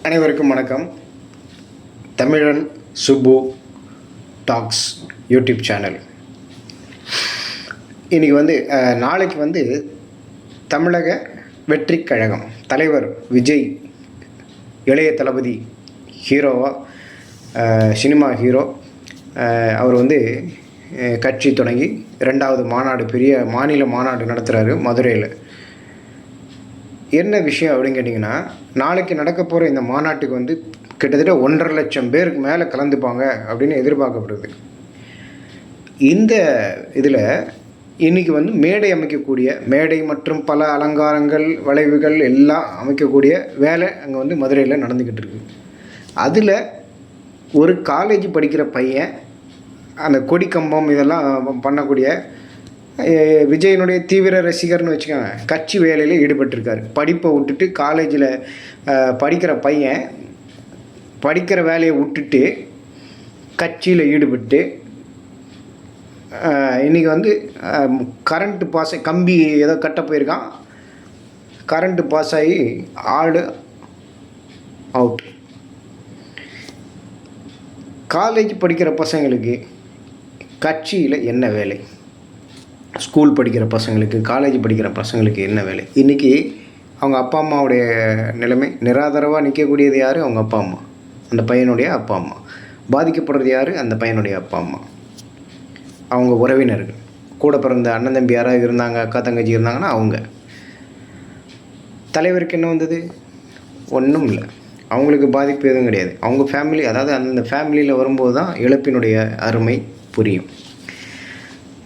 அனைவருக்கும் வணக்கம். தமிழன் சுப்பு டாக்ஸ் யூடியூப் சேனல். இன்றைக்கி நாளைக்கு தமிழக வெற்றி கழகம் தலைவர் விஜய், இளைய தளபதி, சினிமா ஹீரோ, அவர் கட்சி தொடங்கி 2வது மாநாடு, பெரிய மாநில மாநாடு நடத்துகிறாரு மதுரையில். என்ன விஷயம் அப்படின்னு கேட்டிங்கன்னா, நாளைக்கு நடக்க போகிற இந்த மாநாட்டுக்கு கிட்டத்தட்ட 1.5 லட்சம் பேருக்கு மேலே கலந்துப்பாங்க அப்படின்னு எதிர்பார்க்கப்படுது. இந்த இதில் இன்றைக்கி மேடை அமைக்கக்கூடிய, மேடை மற்றும் பல அலங்காரங்கள், வளைவுகள் எல்லாம் அமைக்கக்கூடிய வேலை அங்கே மதுரையில் நடந்துக்கிட்டு இருக்குது. அதில் ஒரு காலேஜ் படிக்கிற பையன் அந்த கொடி கம்பம் இதெல்லாம் பண்ணக்கூடிய விஜயனுடைய தீவிர ரசிகர்னு வச்சுக்கோங்க, கட்சி வேலையில் ஈடுபட்டிருக்கார். படிப்பை விட்டுட்டு, காலேஜில் படிக்கிற பையன் படிக்கிற வேலையை விட்டுட்டு கட்சியில் ஈடுபட்டு இன்றைக்கி கரண்ட்டு பாஸ் கம்பி ஏதோ கட்ட போயிருக்கான். கரண்ட்டு பாஸ் ஆகி ஆள் அவுட். காலேஜ் படிக்கிற பசங்களுக்கு கட்சியில் என்ன வேலை? ஸ்கூல் படிக்கிற பசங்களுக்கு, காலேஜ் படிக்கிற பசங்களுக்கு என்ன வேலை? இன்றைக்கி அவங்க அப்பா அம்மாவுடைய நிலைமை, நிராதரவாக நிற்கக்கூடியது யார்? அவங்க அப்பா அம்மா, அந்த பையனுடைய அப்பா அம்மா. பாதிக்கப்படுறது யார்? அந்த பையனுடைய அப்பா அம்மா, அவங்க உறவினர்கள், கூட பிறந்த அண்ணன் தம்பி யாராவது இருந்தாங்க, அக்கா தங்கச்சி இருந்தாங்கன்னா அவங்க. தலைவருக்கு என்ன வந்தது? ஒன்றும் இல்லை. அவங்களுக்கு பாதிப்பு எதுவும் கிடையாது. அவங்க ஃபேமிலி, அதாவது அந்த ஃபேமிலியில் வரும்போது தான் இழப்பினுடைய அருமை புரியும்.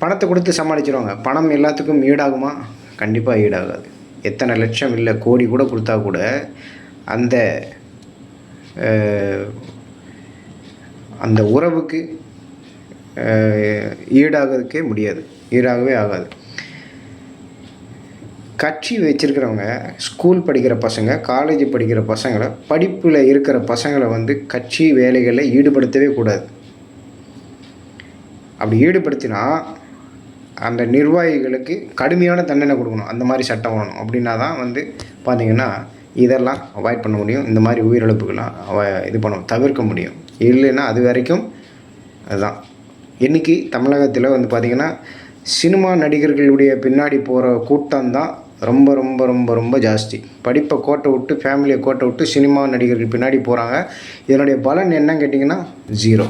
பணத்தை கொடுத்து சமாளிச்சிருவாங்க. பணம் எல்லாத்துக்கும் ஈடாகுமா? கண்டிப்பாக ஈடாகாது. எத்தனை லட்சம் இல்லை கோடி கூட கொடுத்தா கூட அந்த உறவுக்கு ஈடாகிறதுக்கே முடியாது, ஈடாகவே ஆகாது. கட்சி வச்சுருக்கிறவங்க, ஸ்கூல் படிக்கிற பசங்க, காலேஜ் படிக்கிற பசங்களை, படிப்பில் இருக்கிற பசங்களை கட்சி வேலைகளில் ஈடுபடுத்தவே கூடாது. அப்படி ஈடுபடுத்தினா அந்த நிர்வாகிகளுக்கு கடுமையான தண்டனை கொடுக்கணும். அந்த மாதிரி சட்டம் வரணும். அப்படின்னா தான் பார்த்திங்கன்னா இதெல்லாம் அவாய்ட் பண்ண முடியும். இந்த மாதிரி உயிரிழப்புகள்லாம் இது தவிர்க்க முடியும். இல்லைன்னா அது வரைக்கும் அதுதான். இன்றைக்கி தமிழகத்தில் பார்த்திங்கன்னா சினிமா நடிகர்களுடைய பின்னாடி போகிற கூட்டம்தான் ரொம்ப ரொம்ப ரொம்ப ரொம்ப ஜாஸ்தி. படிப்பை கோட்டை விட்டு, ஃபேமிலியை கோட்டை விட்டு சினிமா நடிகர்கள் பின்னாடி போகிறாங்க. இதனுடைய பலன் என்னன்னு கேட்டிங்கன்னா 0.